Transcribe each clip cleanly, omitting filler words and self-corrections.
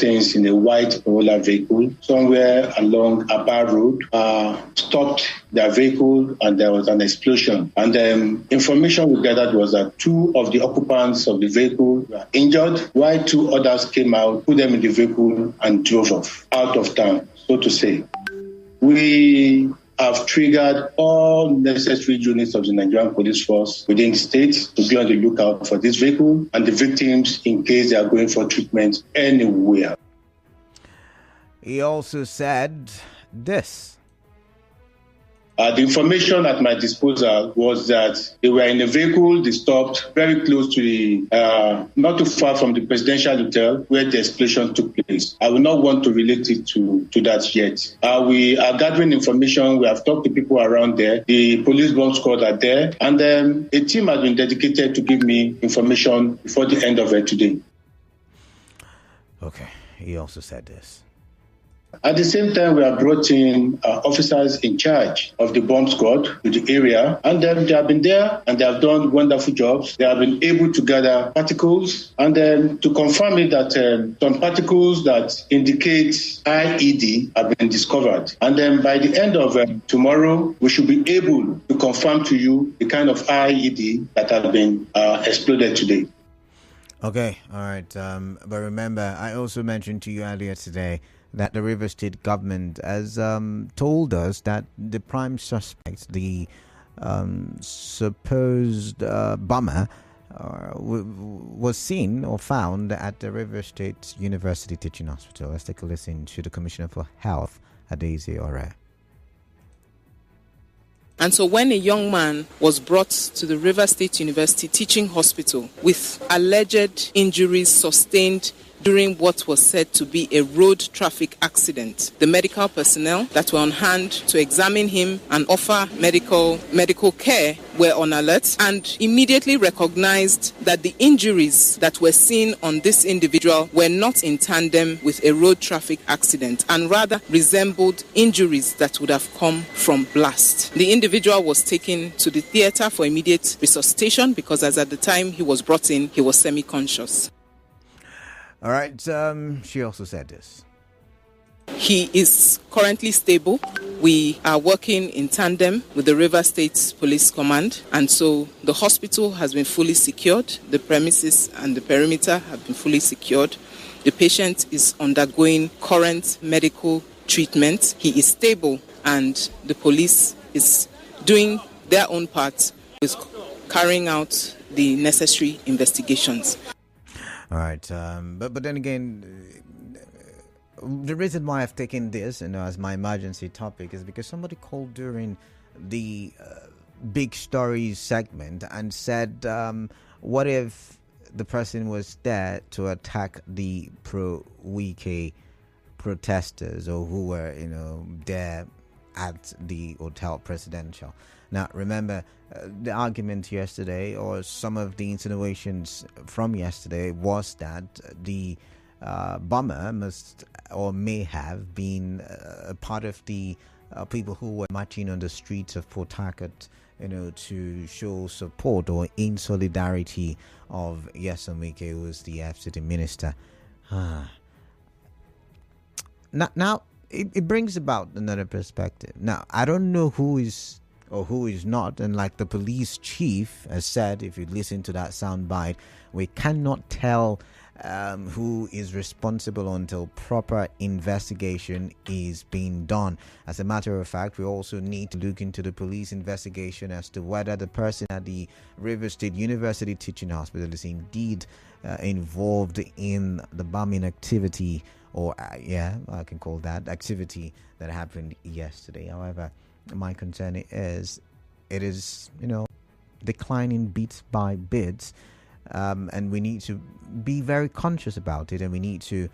persons in a white Corolla vehicle somewhere along Aba Road stopped their vehicle and there was an explosion. And information we gathered was that 2 of the occupants of the vehicle were injured, while 2 others came out, put them in the vehicle and drove off, out of town, so to say. We have triggered all necessary units of the Nigerian Police Force within the state to be on the lookout for this vehicle and the victims in case they are going for treatment anywhere. He also said this. The information at my disposal was that they were in a vehicle, they stopped very close to the, not too far from the Presidential Hotel where the explosion took place. I will not want to relate it to that yet. We are gathering information. We have talked to people around there. The police bomb squad are there. And a team has been dedicated to give me information before the end of it today. Okay. He also said this. At the same time, we have brought in officers in charge of the bomb squad to the area, and they have been there and they have done wonderful jobs. They have been able to gather particles and then to confirm it that some particles that indicate IED have been discovered. And then by the end of tomorrow, we should be able to confirm to you the kind of IED that have been exploded today. Okay, all right. But remember, I also mentioned to you earlier today that the Rivers State government has told us that the prime suspect, the supposed bomber, was seen or found at the Rivers State University Teaching Hospital. Let's take a listen to the Commissioner for Health, Adeze Ore. And so when a young man was brought to the Rivers State University Teaching Hospital with alleged injuries sustained during what was said to be a road traffic accident, the medical personnel that were on hand to examine him and offer medical care were on alert and immediately recognized that the injuries that were seen on this individual were not in tandem with a road traffic accident and rather resembled injuries that would have come from blast. The individual was taken to the theater for immediate resuscitation because as at the time he was brought in, he was semi-conscious. All right, she also said this. He is currently stable. We are working in tandem with the Rivers State Police Command, and so the hospital has been fully secured. The premises and the perimeter have been fully secured. The patient is undergoing current medical treatment. He is stable, and the police is doing their own part with carrying out the necessary investigations. All right, but then again, the reason why I've taken this, as my emergency topic is because somebody called during the big stories segment and said, "What if the person was there to attack the pro-Wike protesters or who were, there at the Hotel Presidential?" Now, remember, the argument yesterday, or some of the insinuations from yesterday, was that the bomber must or may have been a part of the people who were marching on the streets of Port Harcourt, to show support or in solidarity of Nyesom Wike, who was the FCT minister. Now, it brings about another perspective. Now, I don't know who is or who is not, and like the police chief has said, if you listen to that soundbite, we cannot tell who is responsible until proper investigation is being done. As a matter of fact, we also need to look into the police investigation as to whether the person at the Rivers State University Teaching Hospital is indeed involved in the bombing activity, or I can call that activity that happened yesterday. However, my concern is it is declining bit by bit, and we need to be very conscious about it, and we need to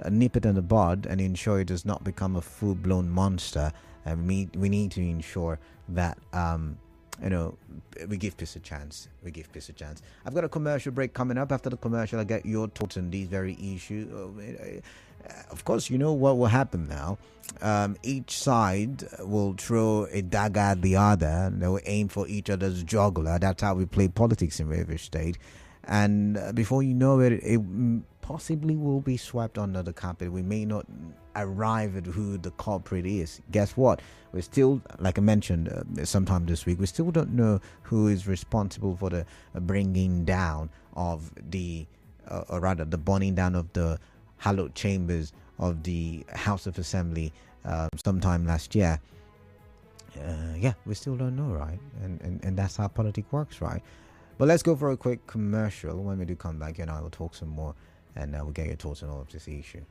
nip it in the bud and ensure it does not become a full-blown monster. And we need to ensure that we give peace a chance. I've got a commercial break coming up. After the commercial, I get your thoughts on these very issues. Of course, you know what will happen now. Each side will throw a dagger at the other. They will aim for each other's jugular. That's how we play politics in Rivers State. And before you know it, possibly will be swept under the carpet. We may not arrive at who the culprit is. Guess what? We're still, like I mentioned sometime this week, we still don't know who is responsible for the bringing down of the, or rather the burning down of the hallowed chambers of the House of Assembly sometime last year. We still don't know, right? And that's how politics works, right? But let's go for a quick commercial. When we do come back, I will talk some more, and we'll get your thoughts on all of this issue.